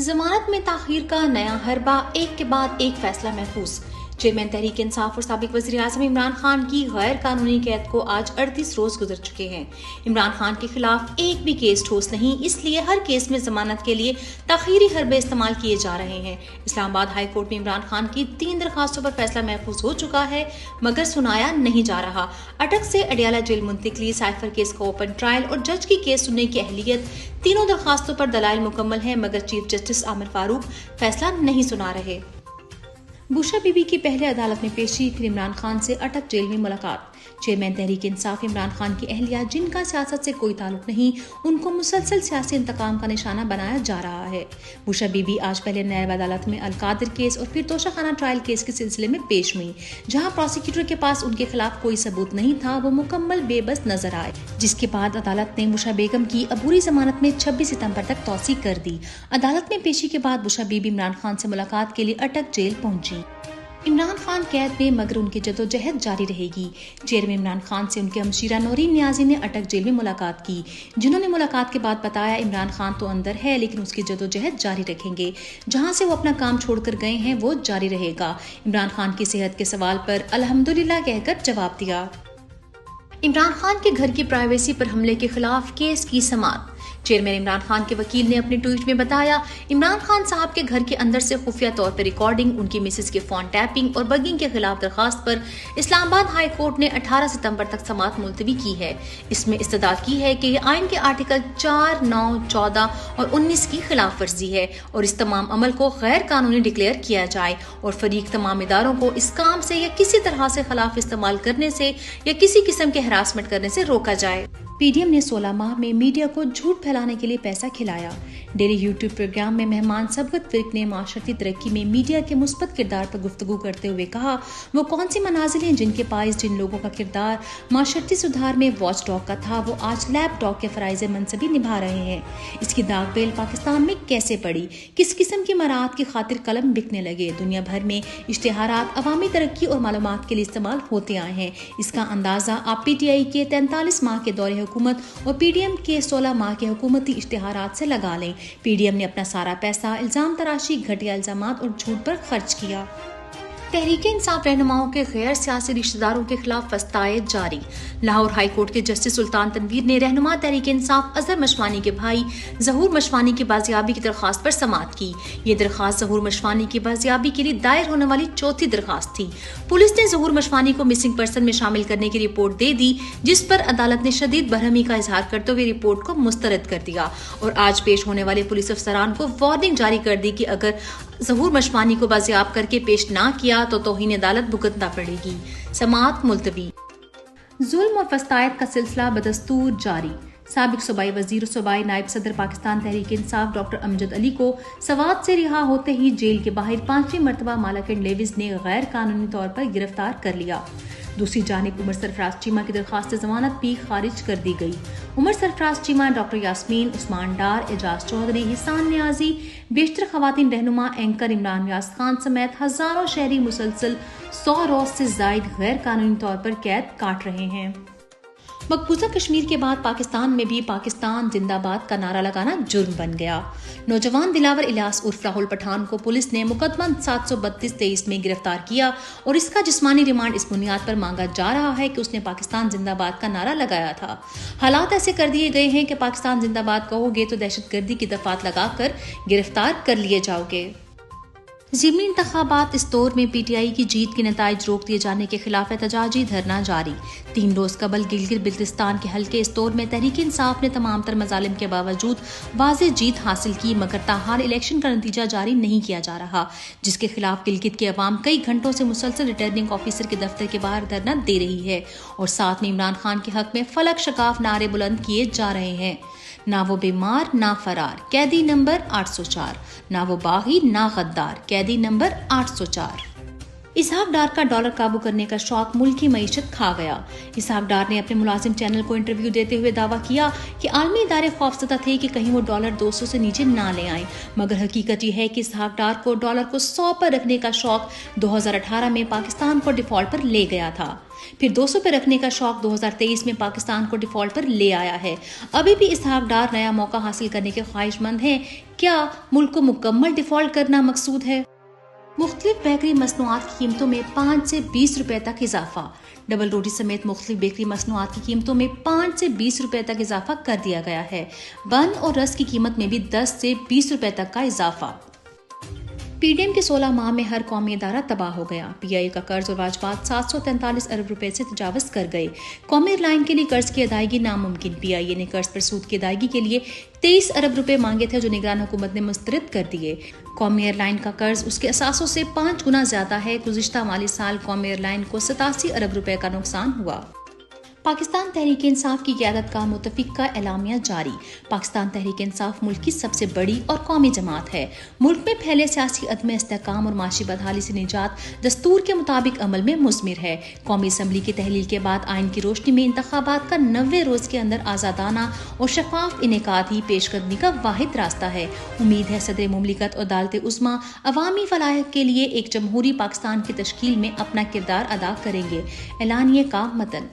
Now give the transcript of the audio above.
जमानत में ताखीर का नया हरबा, एक के बाद एक फैसला महफूज। चेयरमैन तहरीक इंसाफ और साबिक वज़ीर आज़म इमरान खान की गैर कानूनी कैद को आज 38 रोज गुजर चुके हैं। इमरान खान के खिलाफ एक भी केस ठोस नहीं, इसलिए हर केस में जमानत के लिए ताखीरी हरबे इस्तेमाल किए जा रहे हैं। इस्लामाबाद हाई कोर्ट में इमरान खान की 3 दरखास्तों पर फैसला महफूज हो चुका है, मगर सुनाया नहीं जा रहा। अटक से अडियाला जेल मुंतकिली, साइफर केस का ओपन ट्रायल और जज की केस सुनने की अहलियत, तीनों दरखास्तों पर दलाइल मुकम्मल है, मगर चीफ जस्टिस आमिर फारूक फैसला नहीं सुना रहे। बुशरा बीबी की पहले अदालत में पेशी, फिर इमरान खान से अटक जेल में मुलाकात। चेयरमैन तहरीक इंसाफ इमरान खान की अहलिया, जिनका सियासत से कोई ताल्लुक नहीं, उनको मुसलसल सियासी इंतकाम का निशाना बनाया जा रहा है। बुशरा बीबी आज पहले नायब अदालत में अलकादिर केस और फिर तोशाखाना ट्रायल केस के सिलसिले में पेश हुई, जहां प्रोसिक्यूटर के पास उनके खिलाफ कोई सबूत नहीं था। वो मुकम्मल बेबस नजर आए, जिसके बाद अदालत ने बुशरा बेगम की अबूरी जमानत में 26 सितंबर तक तौसी कर दी। अदालत में पेशी के बाद बुशरा बीबी इमरान खान से मुलाकात के लिए अटक जेल पहुंची। इमरान खान कैद में, मगर उनकी जदोजहद जारी रहेगी। चेयरमैन इमरान खान से उनके हमशीरा नौरीन नियाजी ने अटक जेल में मुलाकात की, जिन्होंने मुलाकात के बाद बताया इमरान खान तो अंदर है, लेकिन उसकी जदोजहद जारी रखेंगे। जहां से वो अपना काम छोड़कर गए हैं वो जारी रहेगा। इमरान खान की सेहत के सवाल पर अल्हम्दुलिल्लाह कहकर जवाब दिया। इमरान खान के घर की प्राइवेसी पर हमले के खिलाफ केस की समाअत। चेयरमैन इमरान खान के वकील ने अपने ट्वीट में बताया, इमरान खान साहब के घर के अंदर से खुफिया तौर पर रिकॉर्डिंग, उनकी मिसेज के फोन टैपिंग और बगिंग के खिलाफ दरखास्त पर इस्लामाबाद हाई कोर्ट ने 18 सितंबर तक समाअत मुलतवी की है। इसमें इस्तदा की है कि यह आइन के आर्टिकल 4, 9, 14 और 19 की खिलाफ वर्जी है और इस तमाम अमल को गैर कानूनी डिक्लेयर किया जाए और फरीक तमाम इदारों को इस काम से या किसी तरह से खिलाफ इस्तेमाल करने से या किसी किस्म के हरासमेंट करने से रोका जाए। पीडीएम ने 16 माह में मीडिया को झूठ फैलाने के लिए पैसा खिलाया। डेली यूट्यूब प्रोग्राम में मेहमान सबकत फिर्क ने माशरती तरक्की में मीडिया के मुस्बत किरदार पर गुफ्तगू करते हुए कहा, वो कौन सी मनाजिल हैं जिनके पास जिन लोगों का किरदार माशरती सुधार में वॉच डॉग का था, वो आज लैब डॉग के फराइज मनसबी निभा रहे हैं। इसकी दाग बेल पाकिस्तान में कैसे पड़ी, किस किस्म की मराहत की खातिर कलम बिकने लगे। दुनिया भर में इश्तिहारात अवामी तरक्की और मालूमात के लिए इस्तेमाल होते आए हैं। इसका अंदाजा आप PTI के 43 माह के दौरे हुकूमत और पीडीएम के 16 माह के हुकूमती इश्तिहारात से लगा लें। पीडीएम ने अपना सारा पैसा इल्जाम तराशी, घटिया इल्जामात और झूठ पर खर्च किया। तहरीक इंसाफ रहनुमाओं के गैर सियासी रिश्तेदारों के खिलाफ फस्ताए जारी। लाहौर हाई कोर्ट के जस्टिस सुल्तान तनवीर ने रहनुमा तहरीक इंसाफ अजहर मशवानी के भाई ज़हूर मशवानी की बाजियाबी की दरखास्त पर समाअत की। ये दरखास्त ज़हूर मशवानी की बाजियाबी के लिए दायर होने वाली चौथी दरखास्त थी। पुलिस ने ज़हूर मशवानी को मिसिंग पर्सन में शामिल करने की रिपोर्ट दे दी, जिस पर अदालत ने शदीद बरहमी का इजहार करते हुए रिपोर्ट को मुस्तरद कर दिया और आज पेश होने वाले पुलिस अफसरान को वार्निंग जारी कर दी कि अगर ज़हूर मशवानी को बाजियाब करके पेश ना किया तो तौहीन अदालत भुगतना पड़ेगी। समाअत मुलतवी। जुल्म और फस्तायत का सिलसिला बदस्तूर जारी। साबिक सूबाई वजीर और सूबाई नायब सदर पाकिस्तान तहरीक इंसाफ डॉक्टर अमजद अली को सवात से रिहा होते ही जेल के बाहर 5वीं मरतबा मालकिन लेविस ने गैर कानूनी तौर पर गिरफ्तार कर लिया। दूसरी जानिब उमर सरफराज चीमा की दरखास्त जमानत भी खारिज कर दी गई। उमर सरफराज चीमा, डॉक्टर यास्मीन, उस्मान डार, एजाज चौधरी, हिसान न्याजी, बेशतर खवातीन रहनुमा, एंकर इमरान रियाज खान समेत हजारों शहरी मुसलसल 100 रोज से जायद गैर कानूनी तौर पर कैद काट रहे हैं। मकबूजा कश्मीर के बाद पाकिस्तान में भी पाकिस्तान जिंदाबाद का नारा लगाना जुर्म बन गया। नौजवान दिलावर इलियास उर्फ राहुल पठान को पुलिस ने मुकदमा 732-23 में गिरफ्तार किया और इसका जिस्मानी रिमांड इस बुनियाद पर मांगा जा रहा है कि उसने पाकिस्तान जिंदाबाद का नारा लगाया था। हालात ऐसे कर दिए गए हैं कि पाकिस्तान जिंदाबाद कहोगे तो दहशतगर्दी की दफात लगाकर गिरफ्तार कर लिए जाओगे। ज़िमनी इंतखाबात इस दौर में PTI की जीत के नताइज रोक दिए जाने के खिलाफ एहतजाजी धरना जारी। 3 रोज कबल गिलगित बिल्तिस्तान के हल्के इस दौर में तहरीक इंसाफ ने तमाम तर मजालिम के बावजूद वाज़ेह जीत हासिल की, मगर ताहाल इलेक्शन का नतीजा जारी नहीं किया जा रहा, जिसके खिलाफ गिलगित की अवाम कई घंटों से मुसलसल रिटर्निंग ऑफिसर के दफ्तर के बाहर धरना दे रही है और साथ में इमरान खान के हक में फलक शकाफ नारे बुलंद किए जा रहे हैं। ना वो बीमार ना फरार, कैदी नंबर 804, ना वो बागी ना गद्दार, कैदी नंबर 804। इसहाक डार का डॉलर काबू करने का शौक मुल्की मईशत खा गया। इसहाक डार ने अपने मुलाजिम चैनल को इंटरव्यू देते हुए दावा किया कि आलमी इदारे खौफजदा थे कि कहीं वो डॉलर 200 से नीचे ना ले आए, मगर हकीकत यह है कि इसहाक डार को डॉलर को 100 पर रखने का शौक 2018 में पाकिस्तान को डिफॉल्ट पर ले गया था। फिर 200 पे रखने का शौक 2023 में पाकिस्तान को डिफॉल्ट पर ले आया है। अभी भी इसहाक डार नया मौका हासिल करने के ख्वाहिशमंद हैं। क्या मुल्क को मुकम्मल डिफॉल्ट करना मकसूद है? मुख्तलिफ बेकरी मसनूआत की कीमतों में 5 से 20 रुपए तक इजाफा। डबल रोटी समेत मुख्तलिफ बेकरी मसनूआत की कीमतों में 5 से 20 रुपए तक इजाफा कर दिया गया है। बन और रस की कीमत में भी 10 से 20 रुपए तक का इजाफा। पीडीएम के 16 माह में हर कौमी इदारा तबाह हो गया। पीआईए का कर्ज और वाजपात 743 अरब रुपए से तजावज कर गए। कौमी एयरलाइन के लिए कर्ज की अदायगी नामुमकिन। पीआईए ने कर्ज पर सूद की अदायगी के लिए 23 अरब रुपए मांगे थे, जो निगरान हुकूमत ने मुस्तरद कर दिए। कौमी एयरलाइन का कर्ज उसके असासों से 5 गुना ज्यादा है। गुज़िश्ता माली साल कौमी एयरलाइन को 87 अरब रुपए का नुकसान हुआ। पाकिस्तान तहरीक इंसाफ की क़यादत का मुतफ़िक़ा एलामिया जारी। पाकिस्तान तहरीक इंसाफ मुल्क की सबसे बड़ी और कौमी जमात है। मुल्क में फैले सियासी अदम इस्तेहकाम और माशी बदहाली से निजात दस्तूर के मुताबिक अमल में मुज़मिर है। कौमी असम्बली की तहलील के बाद आइन की रोशनी में इंतखाबात का 90 रोज़ के अंदर आज़ादाना और शफाफ इनेकाद ही पेशकदमी का वाहिद रास्ता है। उम्मीद है सदर मुमलिकत और अदालत उज़्मा अवामी फलाह के लिए एक जमहूरी पाकिस्तान की तश्कील में अपना किरदार अदा करेंगे। एलानिये का मतन।